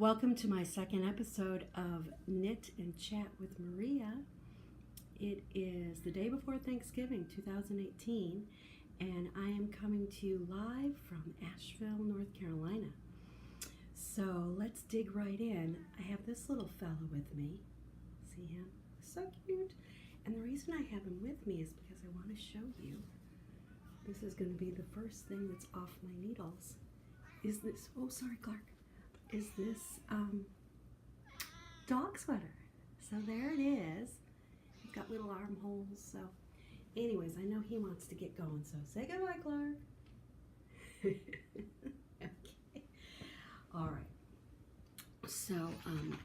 Welcome to my second episode of Knit and Chat with Maria. It is the day before Thanksgiving 2018, and I am coming to you live from Asheville, North Carolina. So let's dig right in. I have this little fella with me. See him? So cute. And the reason I have him with me is because I want to show you. This is going to be the first thing that's off my needles. Is this, oh sorry Clark, is this dog sweater. So there it is. It's got little armholes. So anyways, I know he wants to get going. So say goodbye, Clark. Okay. All right. So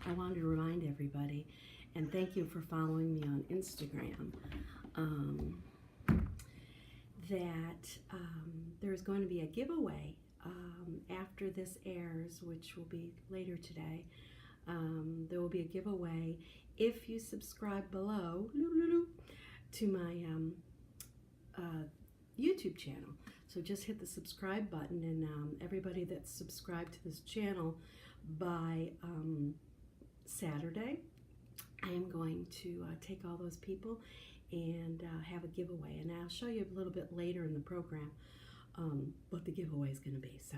I wanted to remind everybody, and thank you for following me on Instagram, that there's going to be a giveaway after this airs, which will be later today. There will be a giveaway if you subscribe below to my YouTube channel. So just hit the subscribe button, and everybody that's subscribed to this channel by Saturday, I am going to take all those people and have a giveaway. And I'll show you a little bit later in the program what the giveaway is going to be. So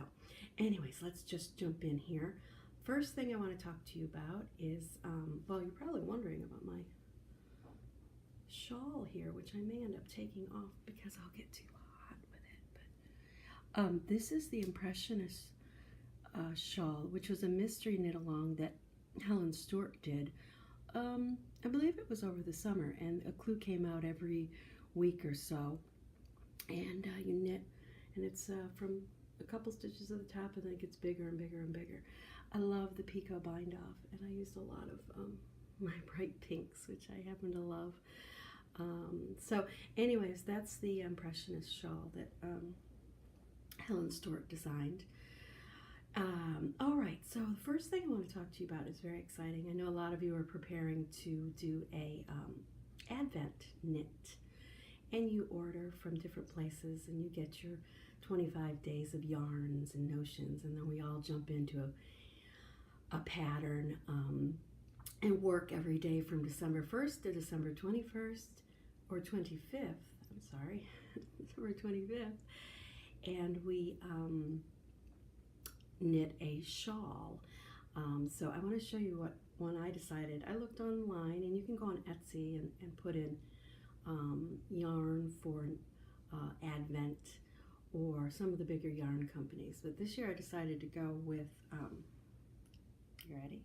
anyways, let's just jump in here. First thing I want to talk to you about is, well, you're probably wondering about my shawl here, which I may end up taking off because I'll get too hot with it. But this is the Impressionist shawl, which was a mystery knit along that Helen Stewart did. I believe it was over the summer, and a clue came out every week or so, and you knit, and it's from a couple stitches at the top, and then it gets bigger and bigger and bigger. I love the picot bind off, and I used a lot of my bright pinks, which I happen to love. So anyways, that's the Impressionist shawl that Helen Stewart designed. All right, so the first thing I want to talk to you about is very exciting. I know a lot of you are preparing to do a Advent knit, and you order from different places, and you get your 25 days of yarns and notions, and then we all jump into a pattern and work every day from December 1st to December 21st or 25th. I'm sorry, December 25th, and we knit a shawl. So I want to show you what one I decided. I looked online, and you can go on Etsy and put in yarn for Advent or some of the bigger yarn companies. But this year I decided to go with, you ready?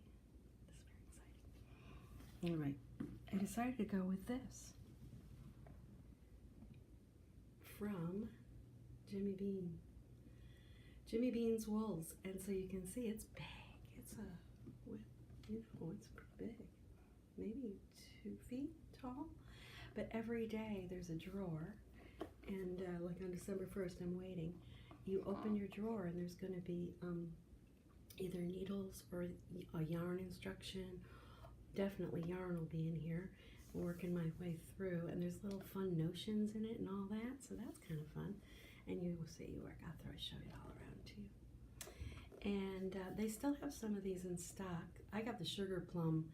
This is very exciting. All right, I decided to go with this from Jimmy Bean. Jimmy Bean's wools, and so you can see it's big. It's it's pretty big, maybe 2 feet tall. But every day there's a drawer, and like on December 1st, I'm waiting. You open your drawer, and there's going to be either needles or a yarn instruction. Definitely yarn will be in here. I'm working my way through, and there's little fun notions in it and all that, so that's kind of fun. And you will see, after I show it all around to you. And they still have some of these in stock. I got the Sugar Plum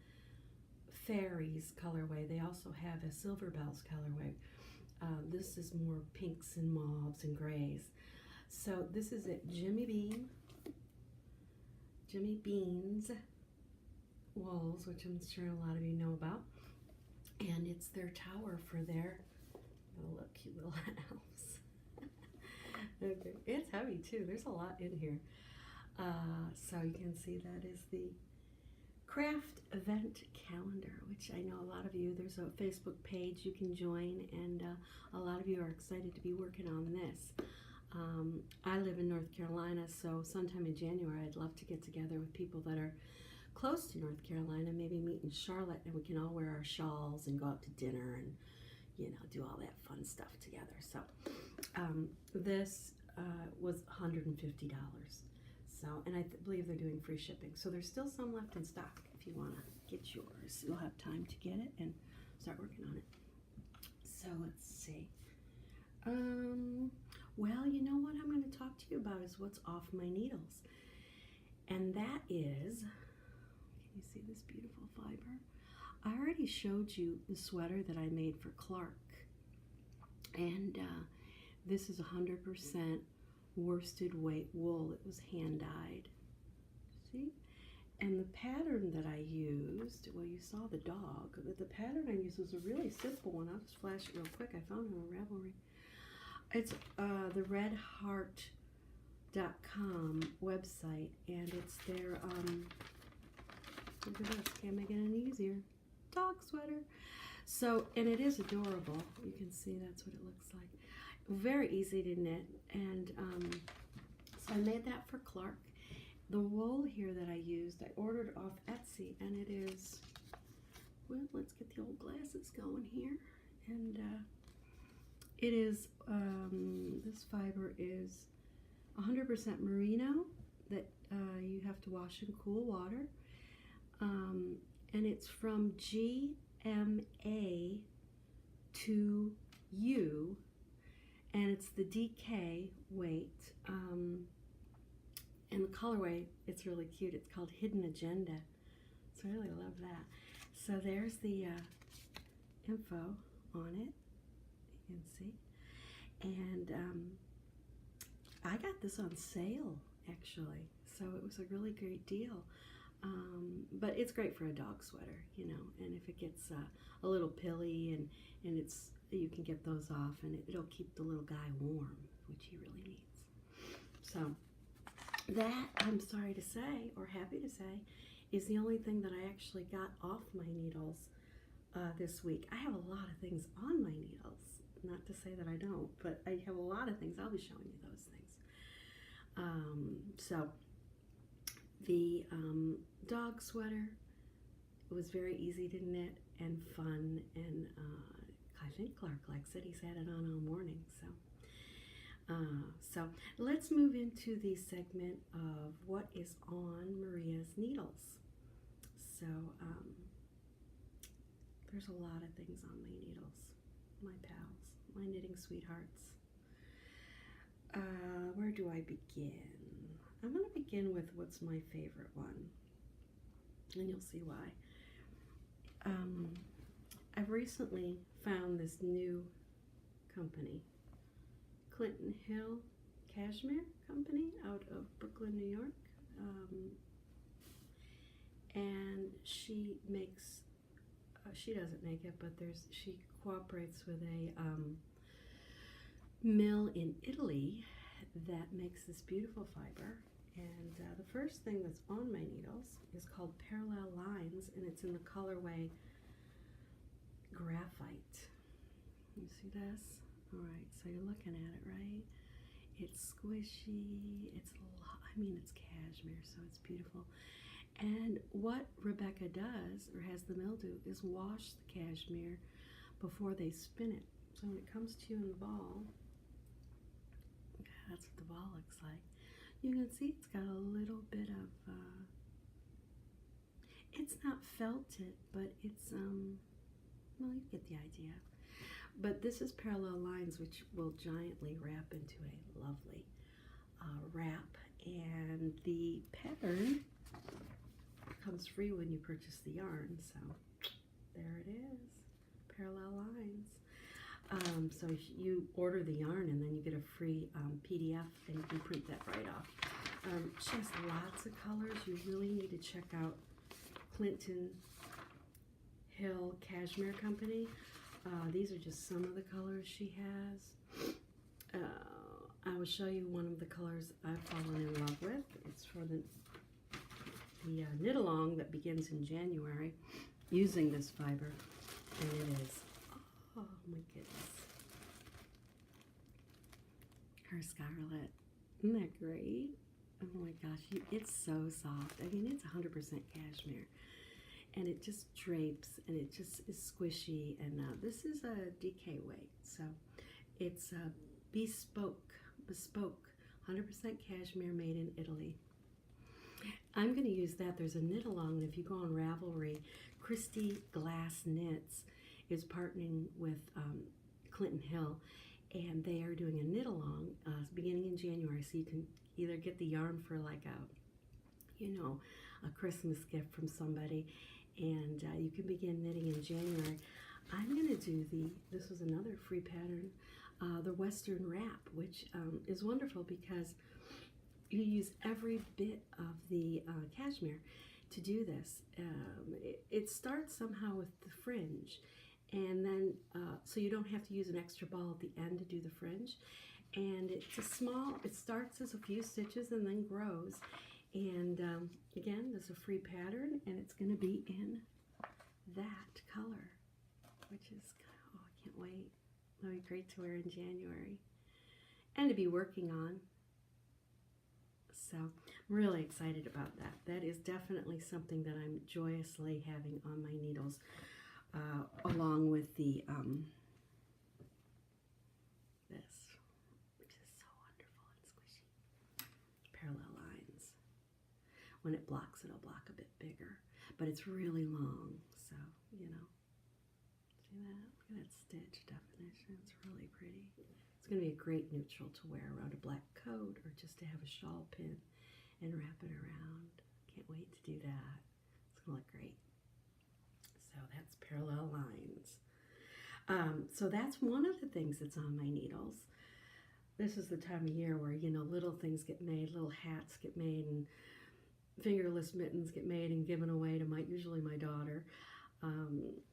Fairies colorway. They also have a Silver Bells colorway. This is more pinks and mauves and grays. So this is it, Jimmy Bean's wools, which I'm sure a lot of you know about. And it's their tower for their cute little elves. Okay. It's heavy too. There's a lot in here. So you can see that is the craft event calendar, which I know a lot of you, there's a Facebook page you can join, and a lot of you are excited to be working on this. I live in North Carolina, so sometime in January I'd love to get together with people that are close to North Carolina, maybe meet in Charlotte, and we can all wear our shawls and go out to dinner and, you know, do all that fun stuff together. So this was $150. So, and I believe they're doing free shipping. So there's still some left in stock if you want to get yours. You'll have time to get it and start working on it. So let's see. Well, you know what I'm going to talk to you about is what's off my needles. And that is You see this beautiful fiber? I already showed you the sweater that I made for Clark. And this is 100% worsted weight wool. It was hand dyed. See? And the pattern that I used, well, you saw the dog, but the pattern I used was a really simple one. I'll just flash it real quick. I found it on Ravelry. It's the redheart.com website, and it's their, look at this, can't make it any easier, dog sweater. So, and it is adorable. You can see that's what it looks like. Very easy to knit, and so I made that for Clark. The wool here that I used, I ordered off Etsy, and it is, well, let's get the old glasses going here, and it is, this fiber is 100% merino that you have to wash in cool water, and it's from GMA2U, and it's the DK weight, and the colorway, it's really cute. It's called Hidden Agenda. So I really love that. So there's the info on it. You can see. And I got this on sale, actually. So it was a really great deal. But it's great for a dog sweater, you know. And if it gets a little pilly and it's, you can get those off, and it'll keep the little guy warm, which he really needs. So that, I'm sorry to say, or happy to say, is the only thing that I actually got off my needles this week. I have a lot of things on my needles. Not to say that I don't, but I have a lot of things. I'll be showing you those things. So the dog sweater, it was very easy to knit and fun, and I think Clark likes it. He's had it on all morning, so. So let's move into the segment of what is on Maria's needles. So there's a lot of things on my needles, my pals, my knitting sweethearts. Where do I begin? I'm going to begin with what's my favorite one, and you'll see why. I've recently found this new company, Clinton Hill Cashmere Company out of Brooklyn, New York, and she makes, she doesn't make it, but she cooperates with a mill in Italy that makes this beautiful fiber. And the first thing that's on my needles is called Parallel Lines, and it's in the colorway Graphite. You see this? All right, so you're looking at it, right? It's squishy, it's a lot, I mean, it's cashmere, so it's beautiful. And what Rebecca does, or has the mill do, is wash the cashmere before they spin it. So when it comes to you in the ball, that's what the ball looks like. You can see it's got a little bit of, it's not felted, but it's, well, you get the idea. But this is Parallel Lines, which will giantly wrap into a lovely wrap. And the pattern comes free when you purchase the yarn. So there it is, Parallel Lines. So if you order the yarn, and then you get a free PDF, and you can print that right off. She has lots of colors. You really need to check out Clinton Hill Cashmere Company. These are just some of the colors she has. I will show you one of the colors I've fallen in love with. It's for the knit along that begins in January using this fiber, and it is, oh my goodness, her Scarlet. Isn't that great? Oh my gosh, it's so soft. I mean, it's 100% cashmere. And it just drapes, and it just is squishy. And this is a DK weight, so it's bespoke, 100% cashmere made in Italy. I'm going to use that. There's a knit along, and if you go on Ravelry, Christy Glass Knits is partnering with Clinton Hill, and they are doing a knit along beginning in January. So you can either get the yarn for like a, you know, a Christmas gift from somebody, and you can begin knitting in January. I'm going to do this was another free pattern, the Western Wrap, which is wonderful because you use every bit of the cashmere to do this. It starts somehow with the fringe, and then so you don't have to use an extra ball at the end to do the fringe. And it starts as a few stitches and then grows. And again, there's a free pattern, and it's going to be in that color, which is, oh, I can't wait. That'll be great to wear in January and to be working on. So I'm really excited about that. That is definitely something that I'm joyously having on my needles, along with the this, which is so wonderful and squishy. Parallel lines. When it blocks, it'll block a bit bigger, but it's really long, so, you know. See that? Look at that stitch definition. It's really pretty. It's going to be a great neutral to wear around a black coat or just to have a shawl pin and wrap it around. Can't wait to do that. It's going to look great. So that's parallel lines. So that's one of the things that's on my needles. This is the time of year where, you know, little things get made, little hats get made, and fingerless mittens get made and given away to usually my daughter.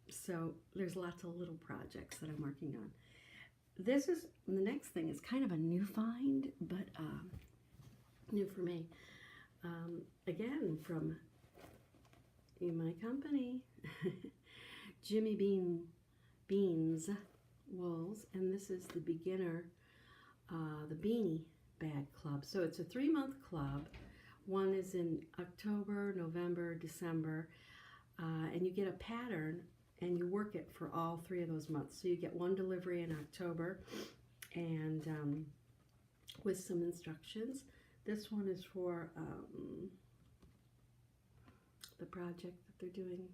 So there's lots of little projects that I'm working on. The next thing is kind of a new find, but new for me. Again, from my company, Jimmy Beans Wools, and this is the beginner, the Beanie Bag Club. So it's a 3-month club. One is in October, November, December, and you get a pattern and you work it for all 3 of those months. So you get one delivery in October, and with some instructions. This one is for the project that they're doing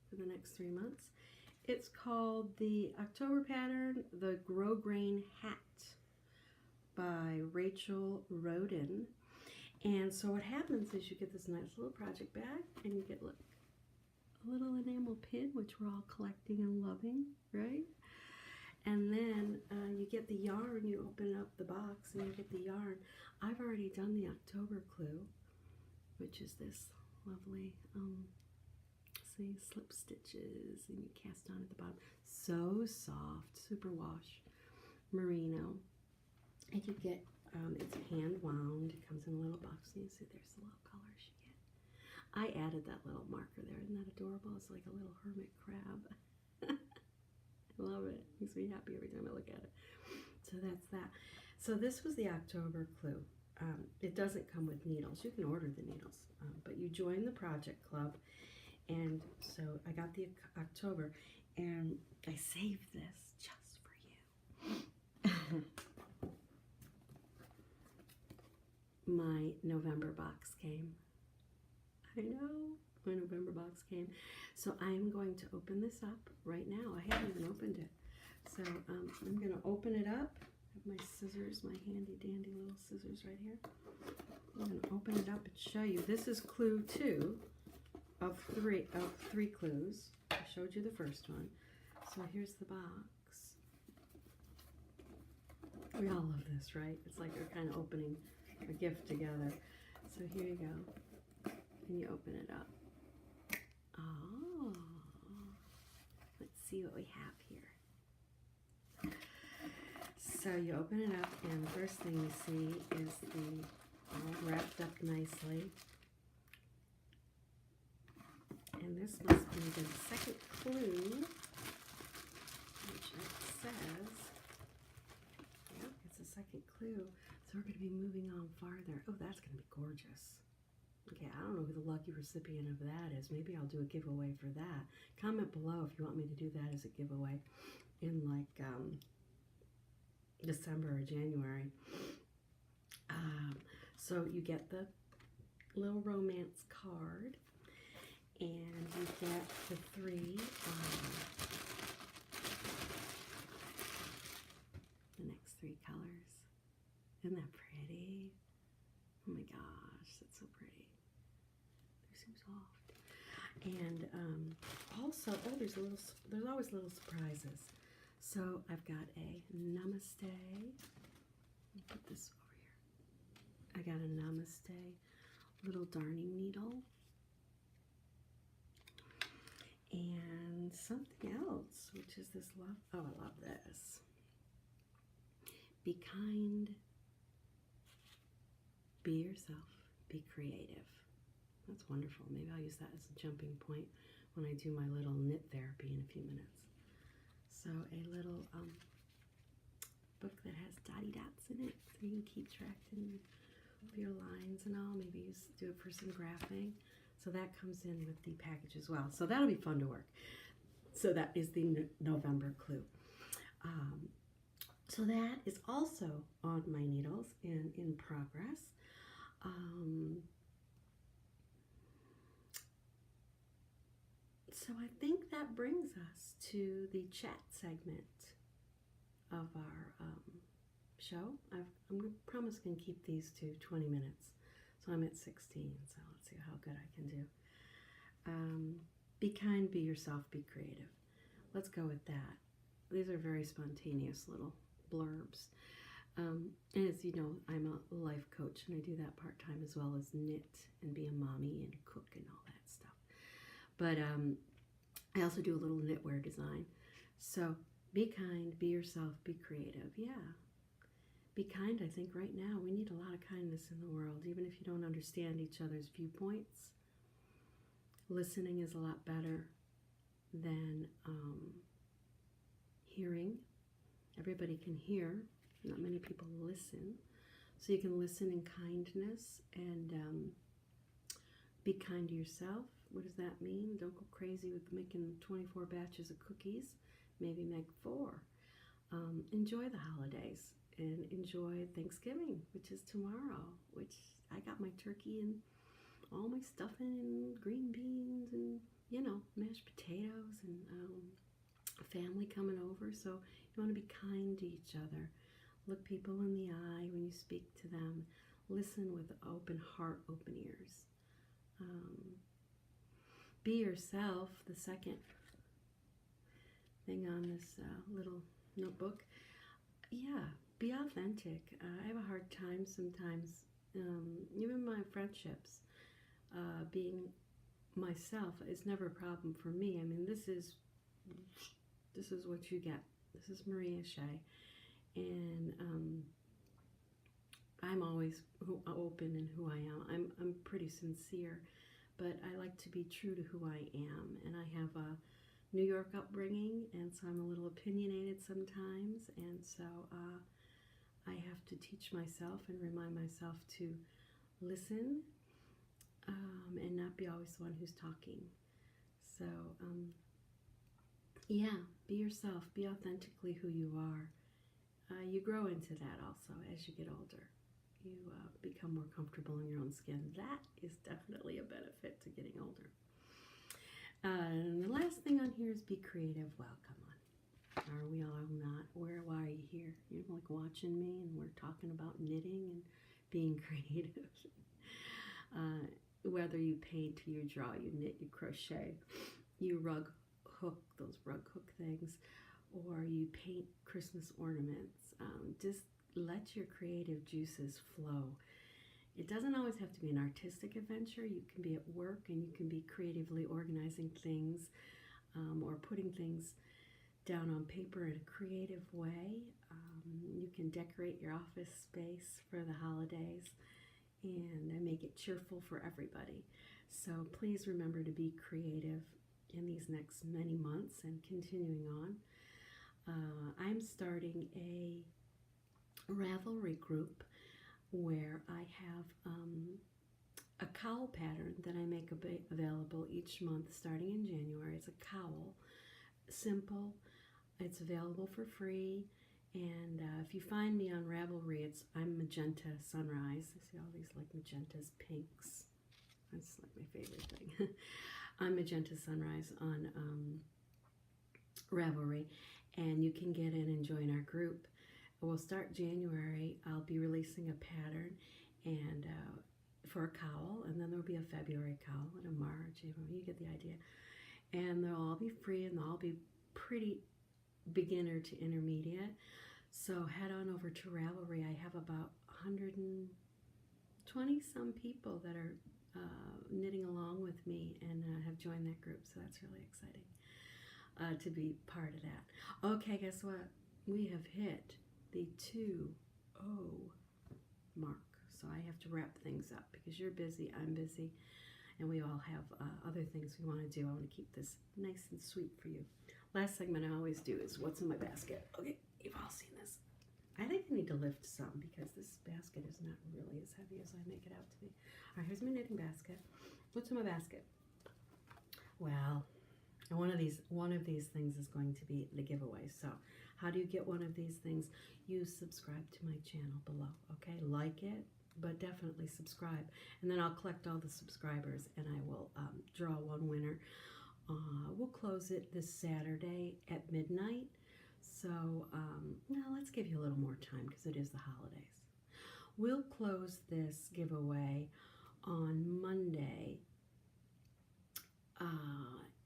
for the next 3 months. It's called the October pattern, the Grosgrain Hat by Rachel Roden. And so what happens is you get this nice little project bag, and you get, look, a little enamel pin, which we're all collecting and loving, right? And then you get the yarn, you open up the box and you get the yarn. I've already done the October clue, which is this lovely, see, slip stitches, and you cast on at the bottom. So soft, super wash, merino. And you get, it's hand wound, it comes in a little box, and you see there's the little colors you get. I added that little marker there. Isn't that adorable? It's like a little hermit crab. I love it. Makes me happy every time I look at it. So that's that. So this was the October clue. It doesn't come with needles. You can order the needles, but you join the project club. And so I got the October, and I saved this just for you. My November box came. I know, my November box came. So I am going to open this up right now. I haven't even opened it. So I'm going to open it up. I have my scissors, my handy dandy little scissors right here. I'm going to open it up and show you. This is clue 2 of three clues. I showed you the first one. So here's the box. We all love this, right? It's like we're kind of opening a gift together. So here you go. And you open it up. Oh, let's see what we have here. So you open it up, and the first thing you see is the all wrapped up nicely. And this must be the second clue, which it says, yep, it's the second clue. So we're going to be moving on farther. Oh, that's going to be gorgeous. Okay, I don't know who the lucky recipient of that is. Maybe I'll do a giveaway for that. Comment below if you want me to do that as a giveaway in like December or January. So you get the little romance card, and you get the 3 the next 3 colors. Isn't that pretty? Oh my gosh, that's so pretty. so soft. And also, oh, there's always little surprises. So I've got a namaste. Let me put this over here. I got a namaste little darning needle. And something else, which is this love. Oh, I love this. Be kind. Be yourself. Be creative. That's wonderful. Maybe I'll use that as a jumping point when I do my little knit therapy in a few minutes. So a little book that has dotty dots in it, so you can keep track of your lines and all. Maybe you do it for some graphing. So that comes in with the package as well. So that'll be fun to work. So that is the November clue. So that is also on my needles and in progress. So I think that brings us to the chat segment of our show. I'm going to keep these to 20 minutes. So I'm at 16, so let's see how good I can do. Be kind, be yourself, be creative. Let's go with that. These are very spontaneous little blurbs. As you know, I'm a life coach, and I do that part-time as well as knit and be a mommy and cook and all that stuff. But I also do a little knitwear design. So be kind, be yourself, be creative. Yeah. Be kind. I think right now we need a lot of kindness in the world, even if you don't understand each other's viewpoints. Listening is a lot better than hearing. Everybody can hear. Not many people listen. So you can listen in kindness and be kind to yourself. What does that mean? Don't go crazy with making 24 batches of cookies. Maybe make 4. Enjoy the holidays. And enjoy Thanksgiving, which is tomorrow, which I got my turkey and all my stuffing and green beans and, you know, mashed potatoes and family coming over. So you want to be kind to each other. Look people in the eye when you speak to them. Listen with open heart, open ears. Be yourself, the second thing on this little notebook. Yeah. Be authentic. I have a hard time sometimes, even my friendships, being myself is never a problem for me. I mean, this is what you get. This is Maria Shea, and I'm always open in who I am. I'm pretty sincere, but I like to be true to who I am, and I have a New York upbringing, and so I'm a little opinionated sometimes, and so I have to teach myself and remind myself to listen and not be always the one who's talking. So, yeah, be yourself. Be authentically who you are. You grow into that also as you get older. You become more comfortable in your own skin. That is definitely a benefit to getting older. And the last thing on here is be creative. Well, come on. Are we all not? Why are you here? You're like watching me and we're talking about knitting and being creative. Whether you paint, you draw, you knit, you crochet, you rug hook, those rug hook things, or you paint Christmas ornaments. Just let your creative juices flow. It doesn't always have to be an artistic adventure. You can be at work and you can be creatively organizing things or putting things down on paper in a creative way. You can decorate your office space for the holidays and make it cheerful for everybody. So please remember to be creative in these next many months and continuing on. I'm starting a Ravelry group where I have a cowl pattern that I make available each month starting in January. It's a cowl, simple. It's available for free, and if you find me on Ravelry, I'm Magenta Sunrise. I see all these like magentas, pinks. That's like my favorite thing. I'm Magenta Sunrise on Ravelry, and you can get in and join our group. We'll start January. I'll be releasing a pattern and for a cowl, and then there'll be a February cowl and a March, you get the idea. And they'll all be free, and they'll all be pretty beginner to intermediate. So head on over to Ravelry. I have about 120 some people that are knitting along with me and have joined that group, so that's really exciting to be part of that. Okay, guess what? We have hit the 2:00 mark, so I have to wrap things up because you're busy, I'm busy, and we all have other things we want to do. I want to keep this nice and sweet for you. Last segment I always do is what's in my basket. Okay, you've all seen this. I think I need to lift some because this basket is not really as heavy as I make it out to be. All right, here's my knitting basket. What's in my basket? Well, one of these things is going to be the giveaway. So how do you get one of these things? You subscribe to my channel below, okay? Like it, but definitely subscribe. And then I'll collect all the subscribers and I will draw one winner. We'll close it this Saturday at midnight. So now let's give you a little more time because it is the holidays. We'll close this giveaway on Monday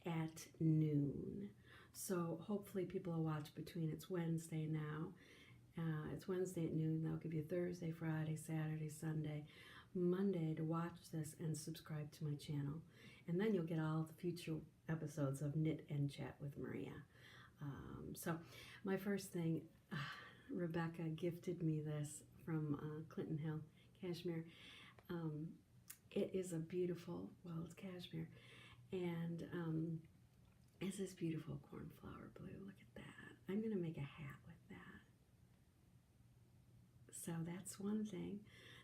at noon. So hopefully people will watch between, it's Wednesday now. It's Wednesday at noon. They'll give you Thursday, Friday, Saturday, Sunday, Monday to watch this and subscribe to my channel. And then you'll get all the future episodes of Knit and Chat with Maria. So my first thing, Rebecca gifted me this from Clinton Hill Cashmere. It is a beautiful, well, it's cashmere, and it's this beautiful cornflower blue. Look at that. I'm going to make a hat with that. So that's one thing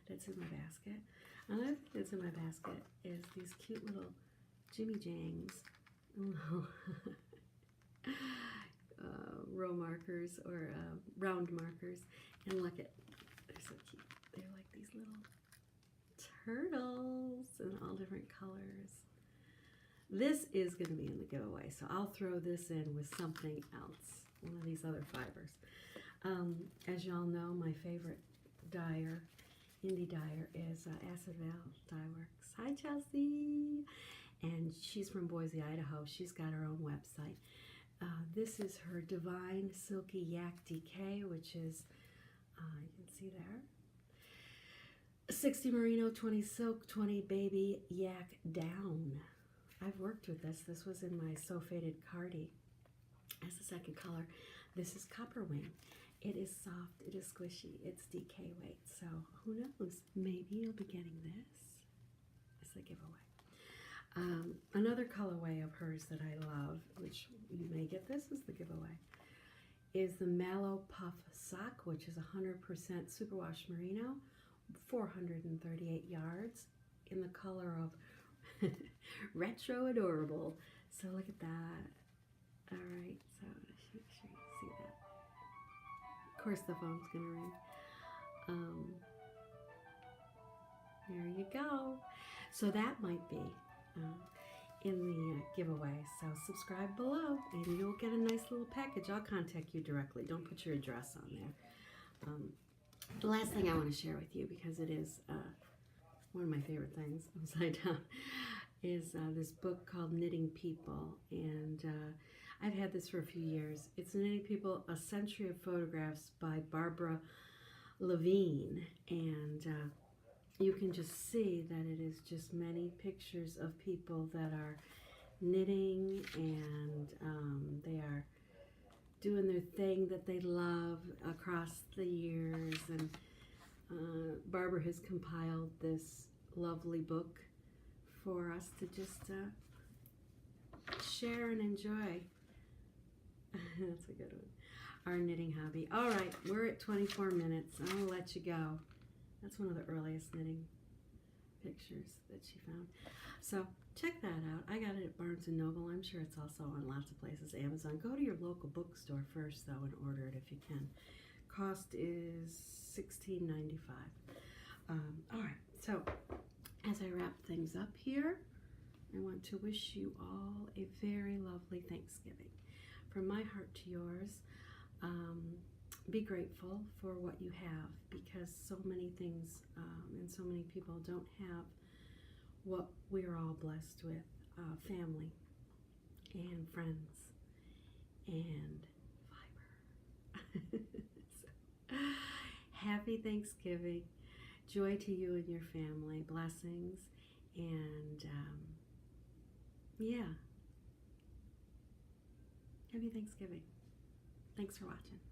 that's in my basket. Another thing that's in my basket is these cute little Jimmy Jangs. Row markers or round markers, and look at, they're so cute. They're like these little turtles in all different colors. This is going to be in the giveaway, so I'll throw this in with something else, one of these other fibers. As y'all know, my favorite dyer, indie dyer, is Acid Val Dye Works. Hi, Chelsea! And she's from Boise, Idaho. She's got her own website. This is her Divine Silky Yak DK, which is, you can see there, 60 merino, 20 silk, 20 baby yak down. I've worked with this. This was in my So Faded Cardi as the second color. This is Copper Wing. It is soft, it is squishy, it's DK weight. So who knows? Maybe you'll be getting this as the giveaway. Another colorway of hers that I love, which you may get this as the giveaway, is the Mallow Puff Sock, which is 100% superwash merino, 438 yards, in the color of Retro Adorable. So look at that. All right, so make sure you see that. Of course the phone's gonna ring. There you go. So that might be in the giveaway. So subscribe below and you'll get a nice little package. I'll contact you directly. Don't put your address on there. The last thing I want to share with you, because it is one of my favorite things upside down, is this book called Knitting People. And I've had this for a few years. It's Knitting People, A Century of Photographs by Barbara Levine. And you can just see that it is just many pictures of people that are knitting, and they are doing their thing that they love across the years. And Barbara has compiled this lovely book for us to just share and enjoy. That's a good one. Our knitting hobby. All right, we're at 24 minutes. I'm gonna let you go. That's one of the earliest knitting pictures that she found. So check that out. I got it at Barnes & Noble. I'm sure it's also on lots of places. Amazon. Go to your local bookstore first, though, and order it if you can. Cost is $16.95. All right. So as I wrap things up here, I want to wish you all a very lovely Thanksgiving. From my heart to yours. Be grateful for what you have, because so many things and so many people don't have what we're all blessed with, family and friends and fiber. So, happy Thanksgiving. Joy to you and your family. Blessings. And yeah. Happy Thanksgiving. Thanks for watching.